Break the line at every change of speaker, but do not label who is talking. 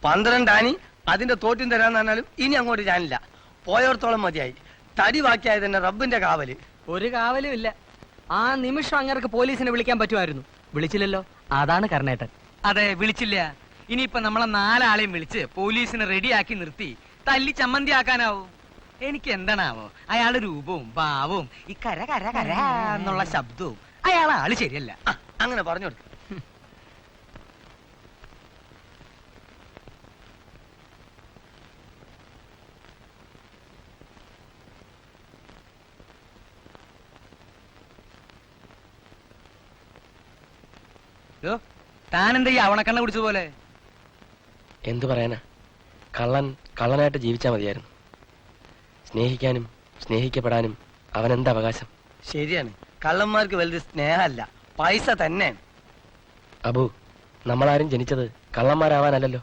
12 Annie അതിന്റെ തോറ്റും തരാന്ന് പറഞ്ഞാലും ഇനി അങ്ങോട്ട് ഞാനില്ല. പോയോർത്തോളം മതിയായി. തടി ബാക്കിയായത് തന്നെ റബ്ബിന്റെ കാവല്.
ഒരു കാവലും ഇല്ല. ആ നിമിഷം അങ്ങർക്ക് പോലീസിനെ വിളിക്കാൻ പറ്റുമായിരുന്നു. വിളിച്ചില്ലല്ലോ. അതാണ് കർണേട്ടൻ.
അതെ, വിളിച്ചില്ല. ഇനിയിപ്പൊ നമ്മളെ 4 ആളെയും വിളിച്ച് പോലീസിനെ റെഡിയാക്കി നിർത്തി തല്ലി ചമ്മന്തി ആക്കാനാവോ? എനിക്ക് എന്താണാവോ അയാളുടെ രൂപവും ഭാവവും ഈ കര കര കര എന്നുള്ള ശബ്ദവും ആള് ശരിയല്ല.
അങ്ങനെ പറഞ്ഞു കൊടുക്ക.
താനെന്താ ഈ അവണക്കണ്ണ കുടിച്ചതുപോലെ?
എന്തു പറയാനാ, കള്ളൻ കള്ളനായിട്ട് ജീവിച്ചാൽ മതിയായിരുന്നു. സ്നേഹിക്കാനും സ്നേഹിക്കപ്പെടാനും അവനെന്താ അവകാശം?
ശരിയാണ്, കള്ളന്മാർക്ക് വലുത് സ്നേഹമല്ല, പൈസ തന്നെ.
അബു, നമ്മളാരും ജനിച്ചത് കള്ളന്മാരാവാനല്ലോ.